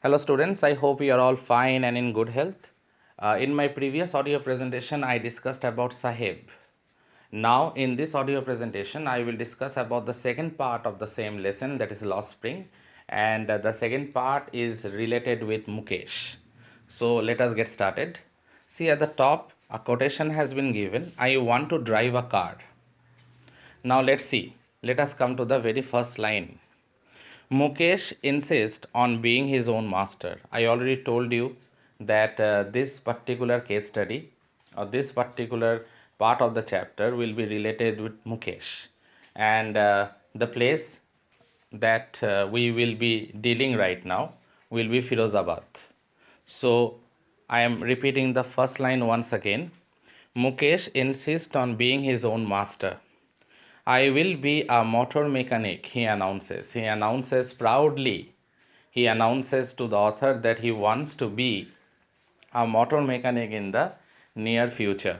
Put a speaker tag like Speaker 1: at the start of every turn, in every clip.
Speaker 1: Hello students, I hope you are all fine and in good health. In my previous audio presentation, I discussed about Sahib. Now in this audio presentation, I will discuss about the second part of the same lesson, that is Lost Spring, and the second part is related with Mukesh. So let us get started. See at the top, a quotation has been given, I want to drive a car. Now let's see. Let us come to the very first line. Mukesh insists on being his own master. I already told you that this particular case study or this particular part of the chapter will be related with Mukesh. And the place that we will be dealing right now will be Firozabad. So I am repeating the first line once again. Mukesh insists on being his own master. I will be a motor mechanic, he announces. He announces proudly. He announces to the author that he wants to be a motor mechanic in the near future.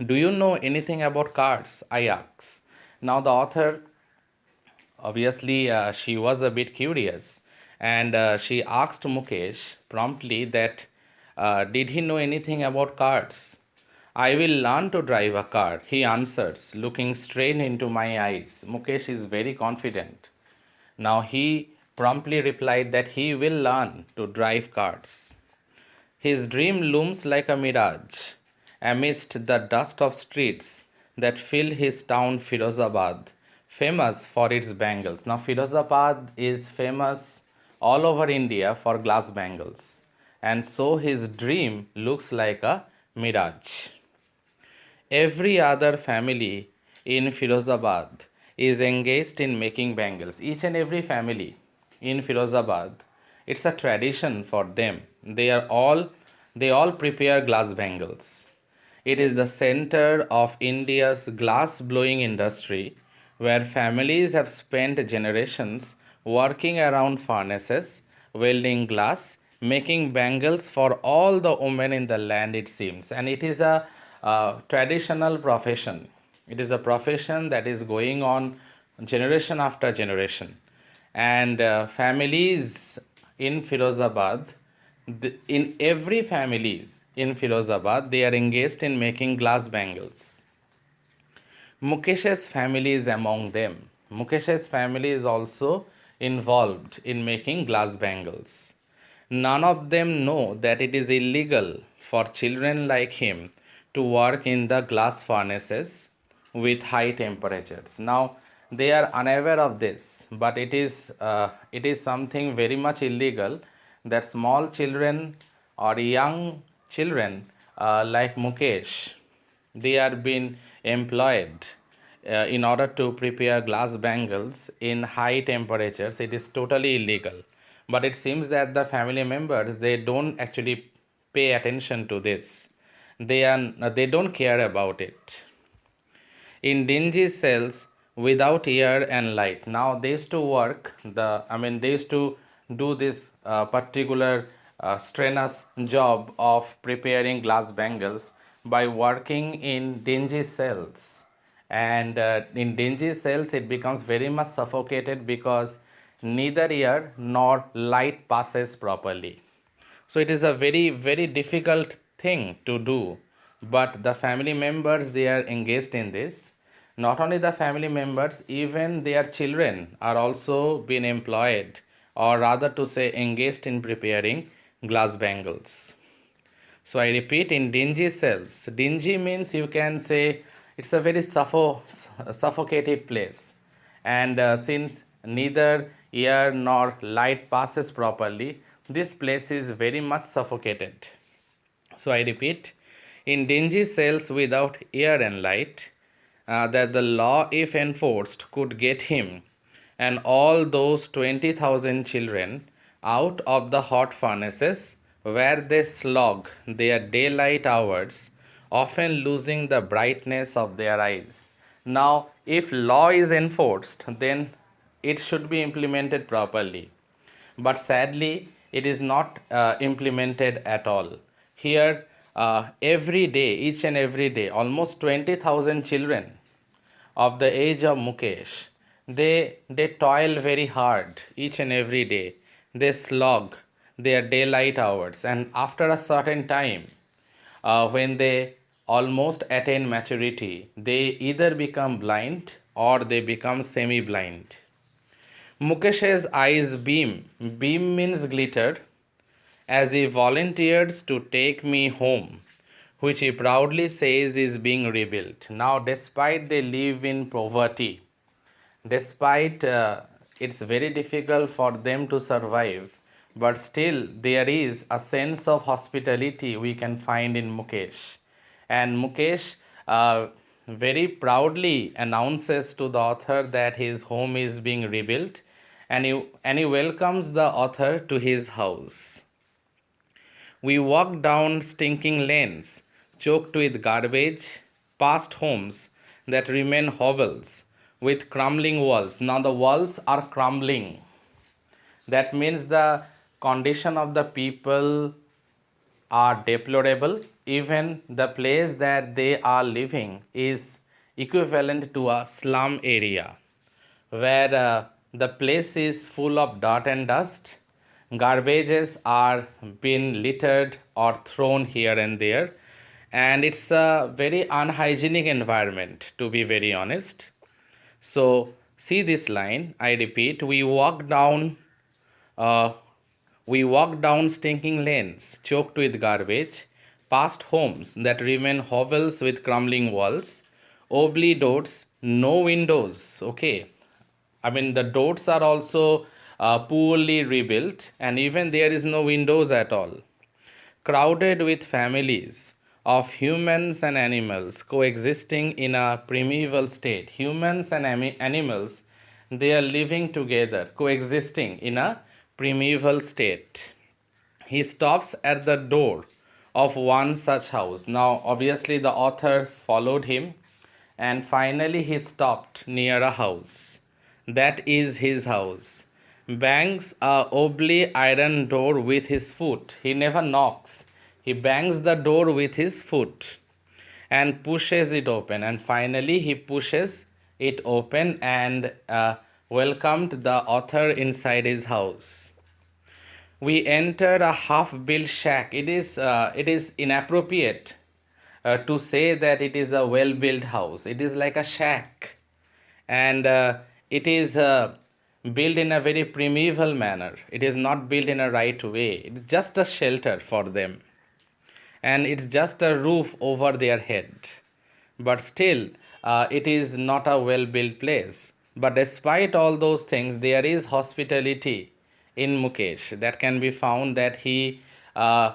Speaker 1: Do you know anything about cars? I ask. Now, the author, obviously, she was a bit curious and she asked Mukesh promptly that did he know anything about cars? I will learn to drive a car, he answers, looking straight into my eyes. Mukesh is very confident. Now he promptly replied that he will learn to drive cars. His dream looms like a mirage amidst the dust of streets that fill his town Firozabad, famous for its bangles. Now, Firozabad is famous all over India for glass bangles, and so his dream looks like a mirage. Every other family in Firozabad is engaged in making bangles. Each and every family in Firozabad, it's a tradition for them. They all prepare glass bangles. It is the center of India's glass blowing industry where families have spent generations working around furnaces, welding glass, making bangles for all the women in the land, it seems. And it is a traditional profession. It is a profession that is going on generation after generation. And families in Firozabad, in every families in Firozabad, they are engaged in making glass bangles. Mukesh's family is among them. Mukesh's family is also involved in making glass bangles. None of them know that it is illegal for children like him to work in the glass furnaces with high temperatures. Now, they are unaware of this, but it is something very much illegal that small children or young children like Mukesh, they are being employed in order to prepare glass bangles in high temperatures. It is totally illegal, but it seems that the family members, they don't actually pay attention to this. They don't care about it. In dingy cells without air and light. Now they used to work they used to do this particular strenuous job of preparing glass bangles by working in dingy cells. And in dingy cells, it becomes very much suffocated because neither air nor light passes properly. So it is a very, very difficult thing to do. But the family members, they are engaged in this. Not only the family members, even their children are also being employed, or rather to say engaged in preparing glass bangles. So I repeat, in dingy cells. Dingy means you can say it's a very suffocative place. And since neither air nor light passes properly, this place is very much suffocated. So I repeat, in dingy cells without air and light, that the law, if enforced, could get him and all those 20,000 children out of the hot furnaces where they slog their daylight hours, often losing the brightness of their eyes. Now, if law is enforced, then it should be implemented properly. But sadly, it is not implemented at all. Here, every day, each and every day, almost 20,000 children of the age of Mukesh, they toil very hard each and every day. They slog their daylight hours, and after a certain time, when they almost attain maturity, they either become blind or they become semi blind. Mukesh's eyes beam. Beam means glittered, as he volunteers to take me home, which he proudly says is being rebuilt. Now, despite they live in poverty, despite it's very difficult for them to survive, but still there is a sense of hospitality we can find in Mukesh. And Mukesh very proudly announces to the author that his home is being rebuilt, and he welcomes the author to his house. We walk down stinking lanes, choked with garbage, past homes that remain hovels with crumbling walls. Now the walls are crumbling. That means the condition of the people are deplorable. Even the place that they are living is equivalent to a slum area where the place is full of dirt and dust. Garbages are being littered or thrown here and there, and it's a very unhygienic environment, to be very honest. So, see this line, I repeat, uh, we walk down stinking lanes, choked with garbage, past homes that remain hovels with crumbling walls, oblate doors, no windows. Okay, I mean the doors are also poorly rebuilt, and even there is no windows at all. Crowded with families of humans and animals coexisting in a primeval state. Humans and animals, they are living together, coexisting in a primeval state. He stops at the door of one such house. Now, obviously, the author followed him, and finally, he stopped near a house. That is his house. Bangs a oblate iron door with his foot. He never knocks. He bangs the door with his foot and pushes it open. And finally, he pushes it open and welcomed the author inside his house. We entered a half-built shack. It is inappropriate to say that it is a well-built house. It is like a shack, and it is built in a very primeval manner. It is not built in a right way. It's just a shelter for them, and it's just a roof over their head. But still, it is not a well built place. But despite all those things, there is hospitality in Mukesh that can be found, that he uh,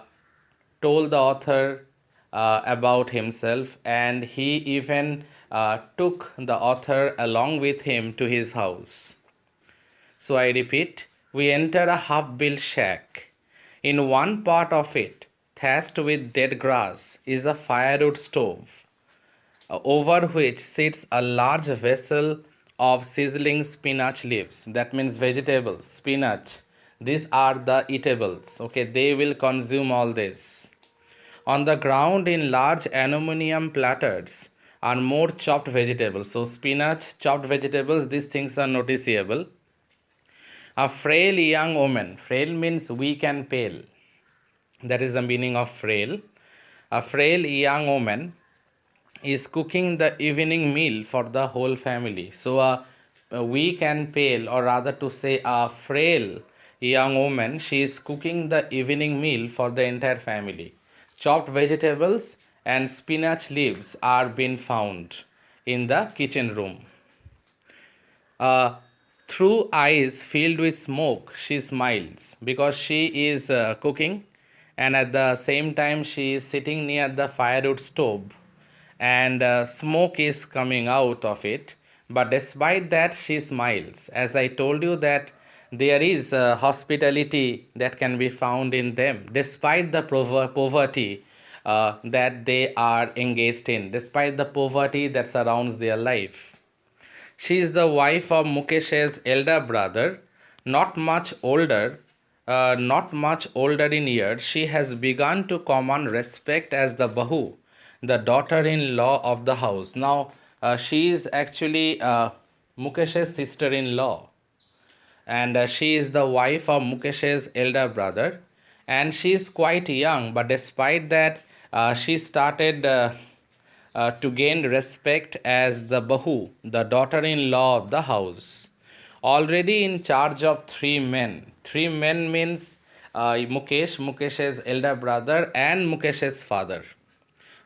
Speaker 1: told the author about himself, and he even took the author along with him to his house. So I repeat, we enter a half built shack. In one part of it, thatched with dead grass, is a firewood stove, over which sits a large vessel of sizzling spinach leaves. That means vegetables, spinach. These are the eatables. Okay, they will consume all this. On the ground, in large aluminum platters, are more chopped vegetables. So, spinach, chopped vegetables, these things are noticeable. A frail young woman, frail means weak and pale. That is the meaning of frail. A frail young woman is cooking the evening meal for the whole family. So, a weak and pale, or rather to say, a frail young woman, she is cooking the evening meal for the entire family. Chopped vegetables and spinach leaves are being found in the kitchen room. Uh, Through eyes filled with smoke, she smiles because she is cooking, and at the same time, she is sitting near the firewood stove, and smoke is coming out of it. But despite that, she smiles. As I told you, that there is hospitality that can be found in them, despite the poverty that they are engaged in, despite the poverty that surrounds their life. She is the wife of Mukesh's elder brother, not much older in years. She has begun to command respect as the Bahu, the daughter-in-law of the house. Now, she is actually Mukesh's sister-in-law, and she is the wife of Mukesh's elder brother. and she is quite young, but despite that, she started to gain respect as the Bahu, the daughter in law of the house. Already in charge of three men. Three men means Mukesh's elder brother, and Mukesh's father.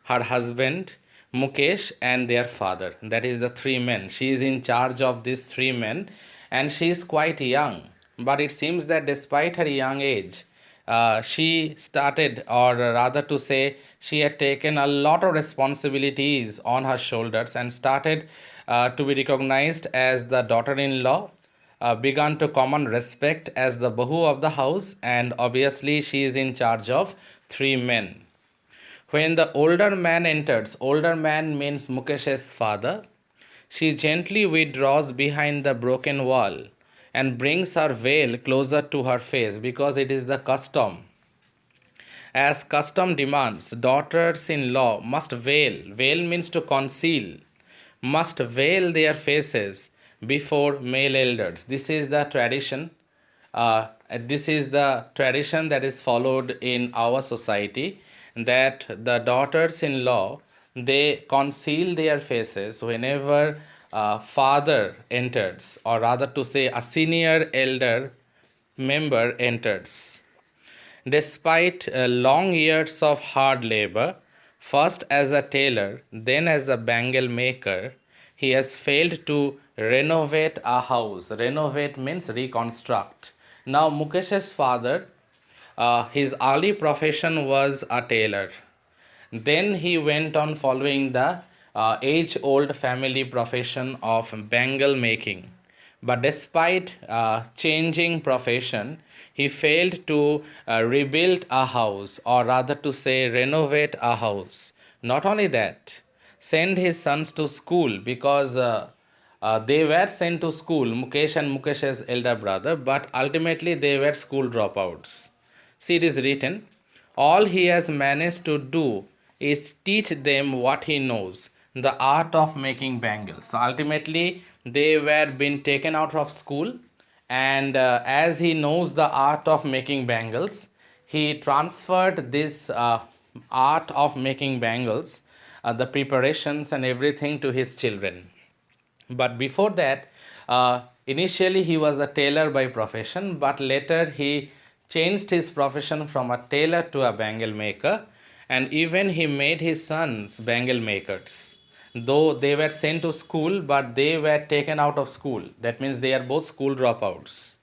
Speaker 1: Her husband, Mukesh, and their father. That is the three men. She is in charge of these three men, and she is quite young. But it seems that despite her young age, she started, or rather to say, she had taken a lot of responsibilities on her shoulders and started to be recognized as the daughter in law, began to command respect as the Bahu of the house, and obviously she is in charge of three men. When the older man enters, older man means Mukesh's father, she gently withdraws behind the broken wall and brings her veil closer to her face because it is the custom. As custom demands, daughters in law must veil, veil means to conceal, must veil their faces before male elders. This is the tradition. This is the tradition that is followed in our society, that the daughters in law, they conceal their faces whenever father enters, or rather to say a senior elder member enters. Despite long years of hard labor, first as a tailor, then as a bangle maker, he has failed to renovate a house. Renovate means reconstruct. Now, Mukesh's father, his early profession was a tailor. Then he went on following the age old family profession of bangle making. But despite changing profession, he failed to rebuild a house, or rather to say, renovate a house. Not only that, send his sons to school because they were sent to school, Mukesh and Mukesh's elder brother, but ultimately they were school dropouts. See, it is written, all he has managed to do is teach them what he knows, the art of making bangles. So ultimately, they were being taken out of school, and as he knows the art of making bangles, he transferred this art of making bangles, the preparations and everything to his children. But before that, initially he was a tailor by profession, but later he changed his profession from a tailor to a bangle maker, and even he made his sons bangle makers. Though they were sent to school, but they were taken out of school. That means they are both school dropouts.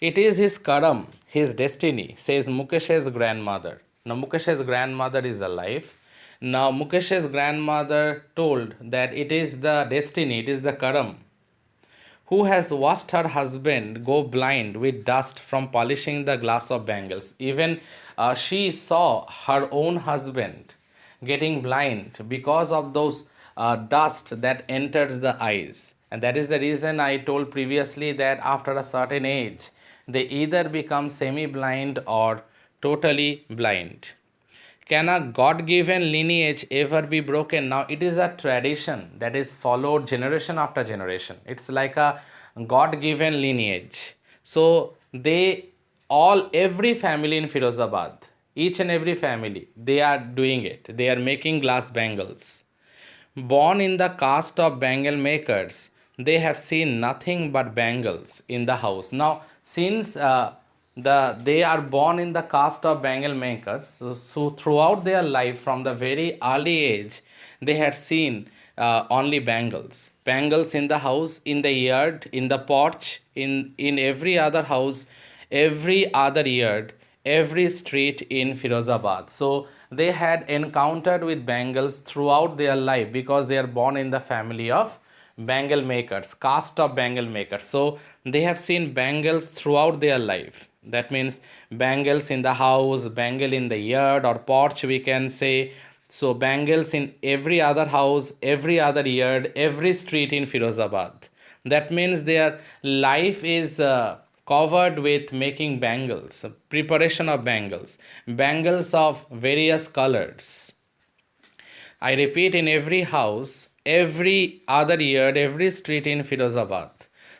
Speaker 1: It is his karam, his destiny, says Mukesh's grandmother. Now, Mukesh's grandmother is alive. Now, Mukesh's grandmother told that it is the destiny, it is the karam. Who has watched her husband go blind with dust from polishing the glass of bangles? Even she saw her own husband getting blind because of those dust that enters the eyes. And that is the reason I told previously that after a certain age, they either become semi blind or totally blind. Can a God given lineage ever be broken? Now, it is a tradition that is followed generation after generation. It's like a God given lineage. So, every family in Firozabad, each and every family, they are doing it. They are making glass bangles. Born in the caste of bangle makers, they have seen nothing but bangles in the house. Now, since they are born in the caste of bangle makers, so throughout their life, from the very early age, they had seen only bangles. Bangles in the house, in the yard, in the porch, in every other house, every other yard, every street in Firozabad. So they had encountered with bangles throughout their life because they are born in the family of bangle makers, caste of bangle makers. So they have seen bangles throughout their life. That means bangles in the house, bangle in the yard or porch, we can say. So bangles in every other house, every other yard, every street in Firozabad. That means their life is covered with making bangles, preparation of bangles, bangles of various colors. I repeat, in every house, every other yard, every street in Firozabad.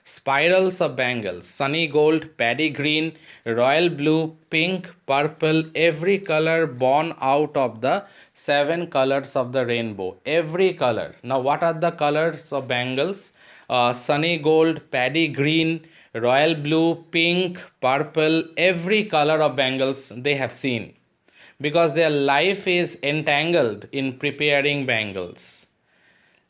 Speaker 1: spirals of bangles, sunny gold, paddy green, royal blue, pink, purple, every color born out of the 7 colors of the rainbow. Every color. Now, what are the colors of bangles? Sunny gold, paddy green, royal blue, pink, purple, every color of bangles they have seen, because their life is entangled in preparing bangles.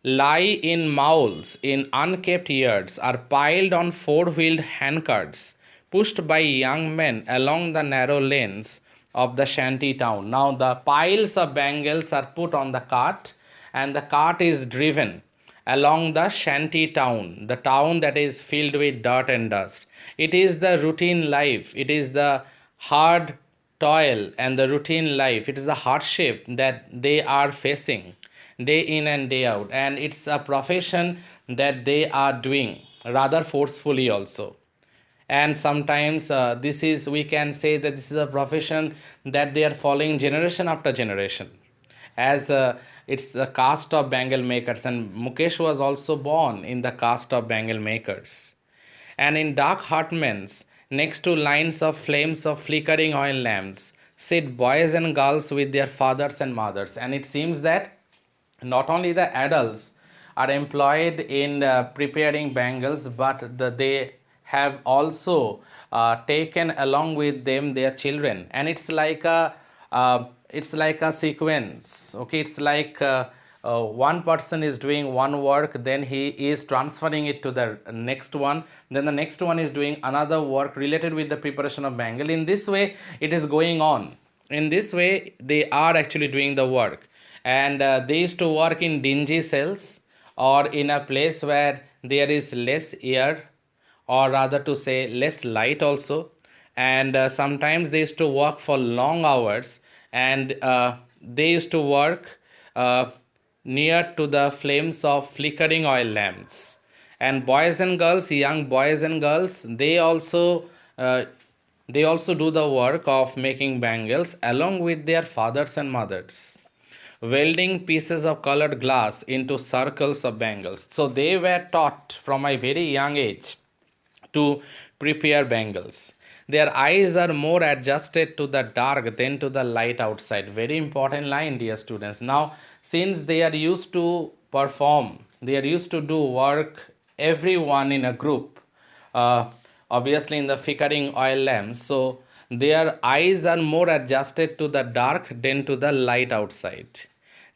Speaker 1: Lie in mouls in unkept yards are piled on four-wheeled handcarts pushed by young men along the narrow lanes of the shanty town. Now the piles of bangles are put on the cart, and the cart is driven along the shanty town, the town that is filled with dirt and dust. It is the routine life, it is the hard toil and the routine life, it is the hardship that they are facing day in and day out, and it's a profession that they are doing rather forcefully also. And sometimes this is, we can say that this is a profession that they are following generation after generation, as it's the caste of bangle makers, and Mukesh was also born in the caste of bangle makers. And in dark apartments, next to lines of flames of flickering oil lamps, sit boys and girls with their fathers and mothers. And it seems that not only the adults are employed in preparing bangles, but they have also taken along with them their children, and it's like a sequence. Okay, it's like one person is doing one work, then he is transferring it to the next one, then the next one is doing another work related with the preparation of bangle. In this way it is going on, in this way they are actually doing the work. And they used to work in dingy cells, or in a place where there is less air, or rather to say less light also. And sometimes they used to work for long hours, and they used to work near to the flames of flickering oil lamps. And boys and girls, young boys and girls, uh, they also do the work of making bangles along with their fathers and mothers, welding pieces of colored glass into circles of bangles. So they were taught from a very young age to prepare bangles. Their eyes are more adjusted to the dark than to the light outside. Very important line, dear students. Now, since they are used to perform, they are used to do work, everyone in a group, uh, obviously in the flickering oil lamps. So their eyes are more adjusted to the dark than to the light outside.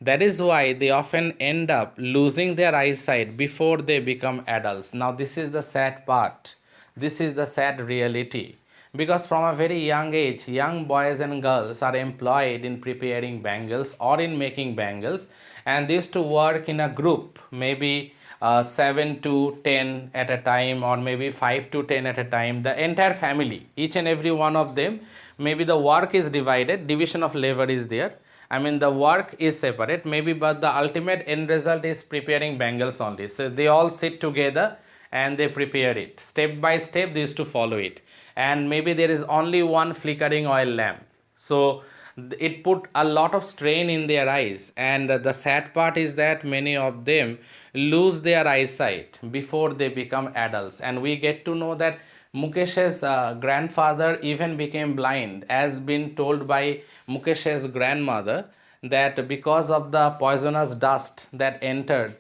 Speaker 1: That is why they often end up losing their eyesight before they become adults. Now, this is the sad part. This is the sad reality. Because from a very young age, young boys and girls are employed in preparing bangles or in making bangles, and they used to work in a group, maybe 7 to 10 at a time, or maybe 5 to 10 at a time. The entire family, each and every one of them, maybe the work is divided, division of labor is there. I mean, the work is separate, maybe, but the ultimate end result is preparing bangles only. So they all sit together and they prepare it. Step by step, they used to follow it. And maybe there is only one flickering oil lamp. So it put a lot of strain in their eyes. And the sad part is that many of them lose their eyesight before they become adults. And we get to know that Mukesh's grandfather even became blind, as been told by Mukesh's grandmother, that because of the poisonous dust that entered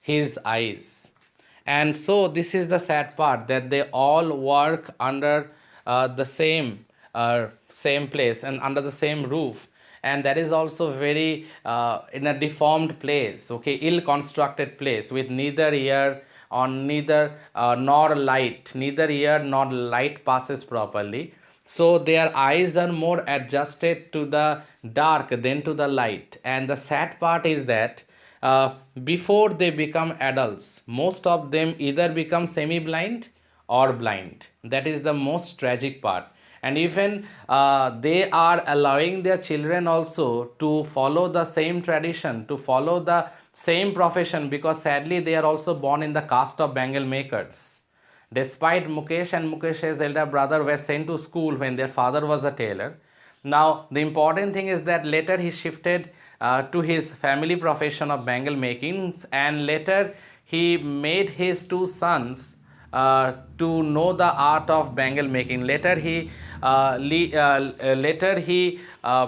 Speaker 1: his eyes. And so this is the sad part, that they all work under the same place and under the same roof, and that is also very in a deformed place, okay, ill constructed place, with neither ear on neither nor light, neither ear nor light passes properly. So their eyes are more adjusted to the dark than to the light. And the sad part is that before they become adults, most of them either become semi blind or blind. That is the most tragic part. And even they are allowing their children also to follow the same tradition, to follow the same profession, because sadly they are also born in the caste of bangle makers. Despite Mukesh and Mukesh's elder brother were sent to school when their father was a tailor. Now, the important thing is that later he shifted to his family profession of bangle making, and later he made his two sons to know the art of bangle making. Later he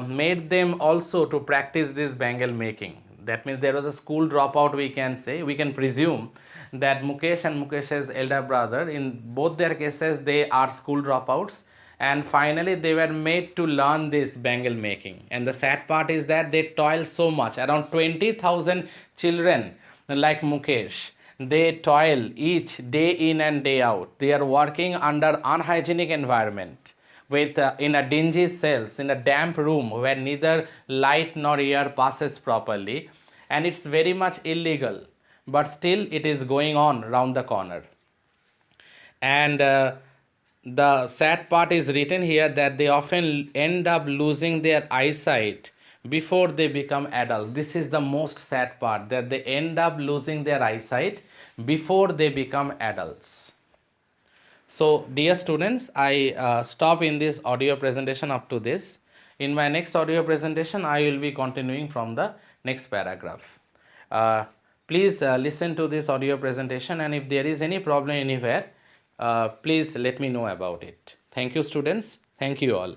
Speaker 1: made them also to practice this bangle making. That means there was a school dropout, we can say, we can presume that Mukesh and Mukesh's elder brother, in both their cases, they are school dropouts, and finally they were made to learn this bangle making. And the sad part is that they toil so much. Around 20,000 children like Mukesh, they toil each day in and day out. They are working under unhygienic environment with in a dingy cells, in a damp room where neither light nor air passes properly, and it's very much illegal, but still it is going on round the corner. And the sad part is written here that they often end up losing their eyesight before they become adults. This is the most sad part, that they end up losing their eyesight before they become adults. So, dear students, I stop in this audio presentation up to this. In my next audio presentation, I will be continuing from the next paragraph. Please listen to this audio presentation, and if there is any problem anywhere, please let me know about it. Thank you, students. Thank you all.